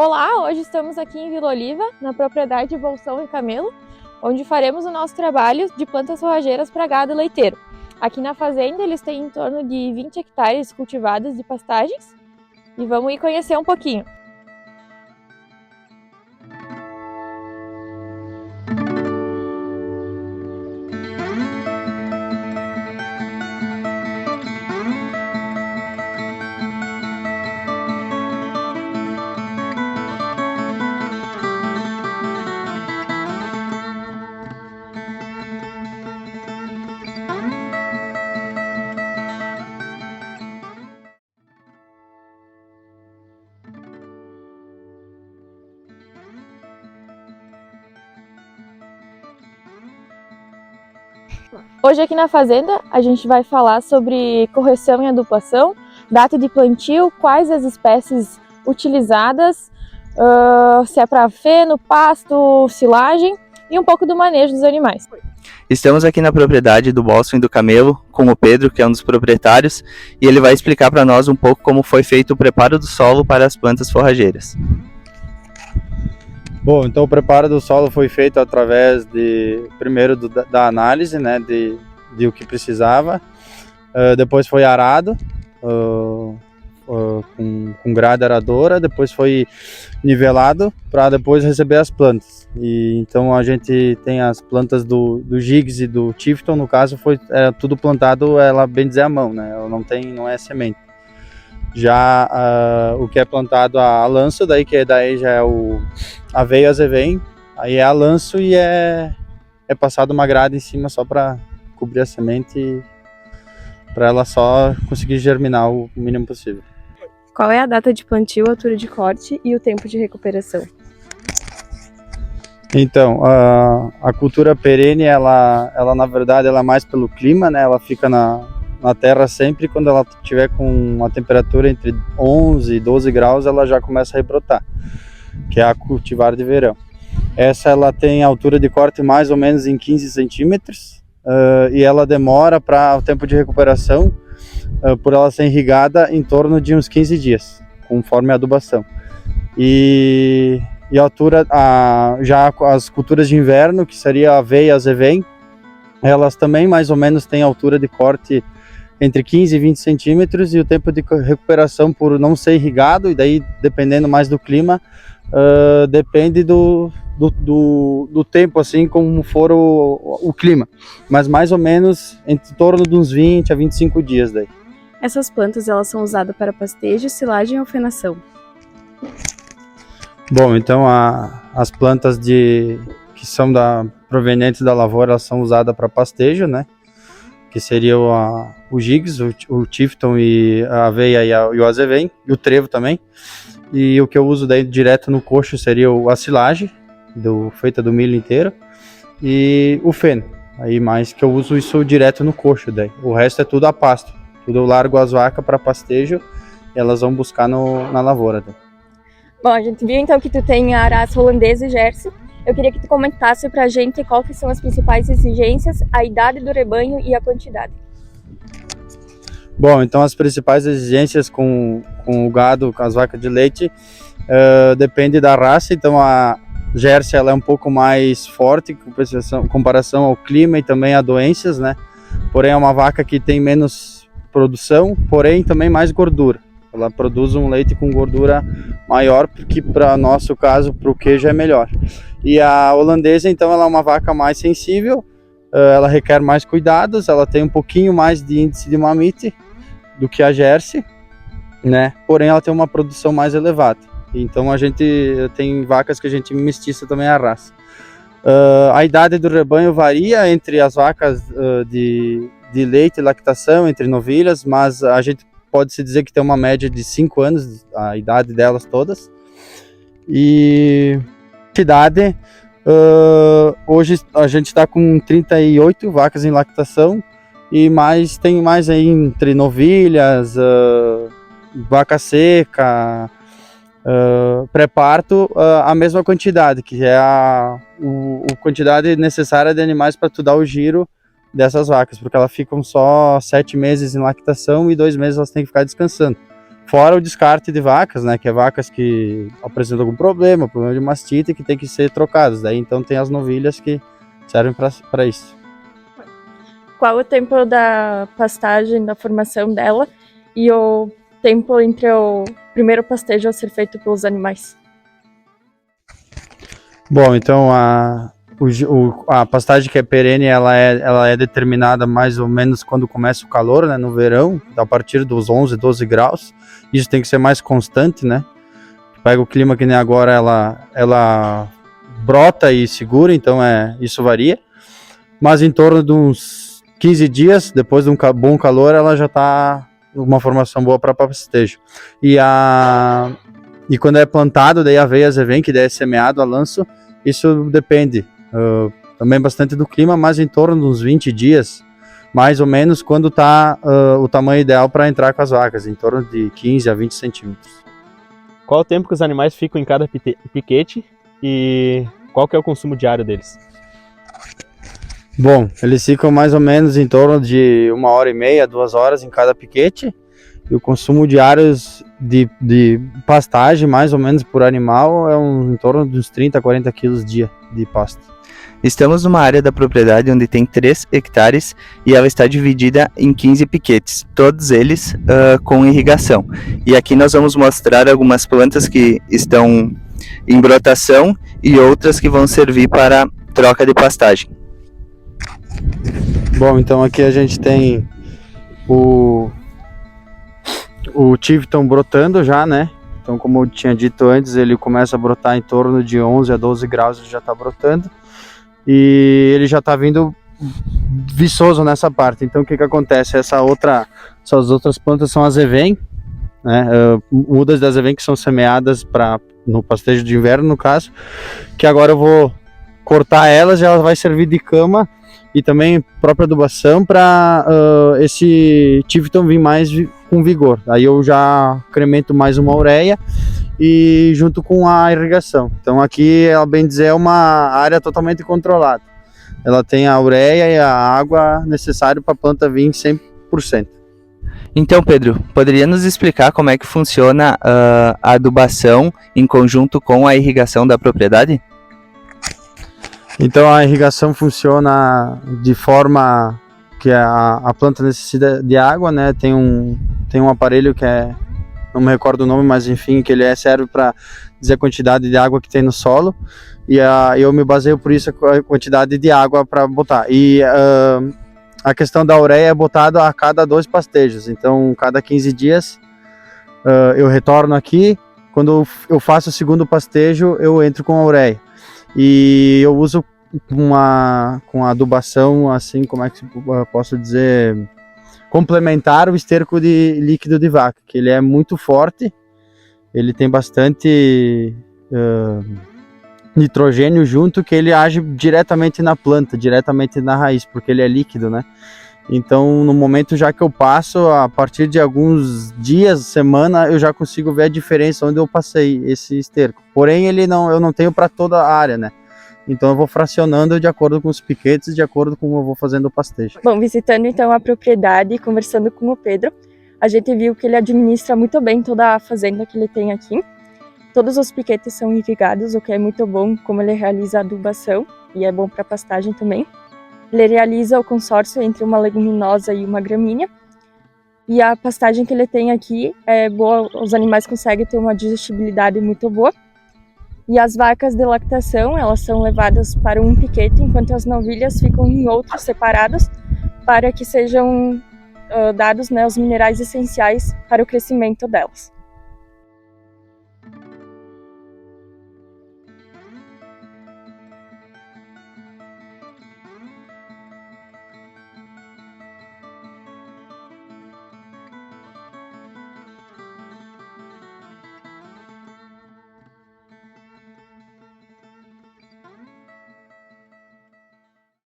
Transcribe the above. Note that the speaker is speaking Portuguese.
Olá, hoje estamos aqui em Vila Oliva, na propriedade Bolsão e Camelo, onde faremos o nosso trabalho de plantas forrageiras para gado leiteiro. Aqui na fazenda eles têm em torno de 20 hectares cultivados de pastagens e vamos ir conhecer um pouquinho. Hoje aqui na fazenda a gente vai falar sobre correção e adubação, data de plantio, quais as espécies utilizadas, se é para feno, pasto, silagem e um pouco do manejo dos animais. Estamos aqui na propriedade do Bolsão e do Camelo com o Pedro, que é um dos proprietários, e ele vai explicar para nós um pouco como foi feito o preparo do solo para as plantas forrageiras. Bom, então o preparo do solo foi feito através primeiro da análise, né, de o que precisava, depois foi arado com grade aradora, depois foi nivelado para depois receber as plantas. E então a gente tem as plantas do Jigs e do Tifton, no caso era tudo plantado, ela bem dizer à mão, né, ela não é semente. Já o que é plantado a lanço, daí já é o aveia azevém, aí é a lanço e é passado uma grade em cima só para cobrir a semente, para ela só conseguir germinar o mínimo possível. Qual é a data de plantio, altura de corte e o tempo de recuperação? Então, a cultura perene, ela na verdade ela é mais pelo clima, né? Ela fica na terra sempre, quando ela tiver com uma temperatura entre 11 e 12 graus, ela já começa a rebrotar, que é a cultivar de verão. Essa ela tem altura de corte mais ou menos em 15 centímetros e ela demora para o tempo de recuperação, por ela ser irrigada, em torno de uns 15 dias, conforme a adubação. E a altura, já as culturas de inverno, que seria a aveia e a azevém, elas também mais ou menos têm altura de corte entre 15 e 20 centímetros, e o tempo de recuperação, por não ser irrigado, e daí dependendo mais do clima, depende do tempo, assim como for o clima, mas mais ou menos em torno de uns 20 a 25 dias daí. Essas plantas elas são usadas para pastejo, silagem ou fenação? Bom, então as plantas que são provenientes da lavoura, elas são usadas para pastejo, né? Que seria o Jigs, o Tifton e a aveia e o azevém, e o trevo também. E o que eu uso daí direto no coxo seria a silagem, feita do milho inteiro, e o feno. Aí mais que eu uso isso direto no coxo daí. O resto é tudo a pasto. Tudo eu largo as vacas para pastejo e elas vão buscar na lavoura daí. Bom, a gente viu então que tu tem a raça holandesa e Jersey. Eu queria que tu comentasse pra gente qual que são as principais exigências, a idade do rebanho e a quantidade. Bom, então as principais exigências com o gado, com as vacas de leite, depende da raça. Então a Jersey ela é um pouco mais forte em comparação ao clima e também a doenças, né? Porém é uma vaca que tem menos produção, porém também mais gordura. Ela produz um leite com gordura maior, porque para nosso caso, para o queijo é melhor. E a holandesa, então, ela é uma vaca mais sensível, ela requer mais cuidados, ela tem um pouquinho mais de índice de mamite do que a Jersey, né? Porém, ela tem uma produção mais elevada. Então, a gente tem vacas que a gente mestiça também a raça. A idade do rebanho varia entre as vacas de leite e lactação, entre novilhas, mas a gente pode-se dizer que tem uma média de 5 anos, a idade delas todas. E quantidade, hoje a gente está com 38 vacas em lactação, e tem mais aí entre novilhas, vaca seca, pré-parto, a mesma quantidade, que é a quantidade necessária de animais para tu dar o giro dessas vacas, porque elas ficam só 7 meses em lactação e 2 meses elas têm que ficar descansando. Fora o descarte de vacas, né, que é vacas que apresentam algum problema de mastite, que tem que ser trocadas. Daí então tem as novilhas que servem para isso. Qual o tempo da pastagem, da formação dela e o tempo entre o primeiro pastejo a ser feito pelos animais? Bom, então a pastagem que é perene, ela é determinada mais ou menos quando começa o calor, né, no verão, a partir dos 11, 12 graus. Isso tem que ser mais constante, né? Pega o clima que nem agora, ela brota e segura, então isso varia. Mas em torno de uns 15 dias, depois de um bom calor, ela já está uma formação boa para pastejo. E quando é plantado, daí a aveia azevém, que daí é semeado a lanço, isso depende também bastante do clima, mas em torno de uns 20 dias, mais ou menos, quando está o tamanho ideal para entrar com as vacas, em torno de 15 a 20 centímetros. Qual o tempo que os animais ficam em cada piquete e qual que é o consumo diário deles? Bom, eles ficam mais ou menos em torno de 1h30, 2 horas em cada piquete, e o consumo diário de pastagem, mais ou menos por animal, é em torno de uns 30 a 40 quilos dia de pasto. Estamos numa área da propriedade onde tem 3 hectares e ela está dividida em 15 piquetes, todos eles com irrigação. E aqui nós vamos mostrar algumas plantas que estão em brotação e outras que vão servir para troca de pastagem. Bom, então aqui a gente tem o Tivton brotando já, né? Então, como eu tinha dito antes, ele começa a brotar em torno de 11 a 12 graus, ele já está brotando. E ele já está vindo viçoso nessa parte. Então o que acontece? Essas outras plantas são azevém, né? Mudas de azevém que são semeadas no pastejo de inverno, no caso, que agora eu vou cortar elas e ela vai servir de cama e também própria adubação para esse Tivton vir mais com vigor. Aí eu já incremento mais uma ureia e junto com a irrigação. Então aqui, ela bem dizer, é uma área totalmente controlada. Ela tem a ureia e a água necessária para a planta vir 100%. Então, Pedro, poderia nos explicar como é que funciona a adubação em conjunto com a irrigação da propriedade? Então a irrigação funciona de forma que a planta necessita de água, né? Tem um aparelho que não me recordo o nome, mas enfim, que ele serve para dizer a quantidade de água que tem no solo, e eu me baseio por isso a quantidade de água para botar. E a questão da ureia é botada a cada 2 pastejos, então cada 15 dias eu retorno aqui, quando eu faço o segundo pastejo eu entro com a ureia. E eu uso com a adubação, assim, como é que eu posso dizer, complementar o esterco de líquido de vaca, que ele é muito forte, ele tem bastante nitrogênio junto, que ele age diretamente na planta, diretamente na raiz, porque ele é líquido, né? Então, no momento já que eu passo, a partir de alguns dias, semana, eu já consigo ver a diferença onde eu passei esse esterco. Porém, eu não tenho para toda a área, né? Então eu vou fracionando de acordo com os piquetes, de acordo com como eu vou fazendo o pastejo. Bom, visitando então a propriedade e conversando com o Pedro, a gente viu que ele administra muito bem toda a fazenda que ele tem aqui. Todos os piquetes são irrigados, o que é muito bom, como ele realiza a adubação e é bom para pastagem também. Ele realiza o consórcio entre uma leguminosa e uma gramínea. E a pastagem que ele tem aqui é boa, os animais conseguem ter uma digestibilidade muito boa. E as vacas de lactação, elas são levadas para um piquete, enquanto as novilhas ficam em outros separados, para que sejam dados, né, os minerais essenciais para o crescimento delas.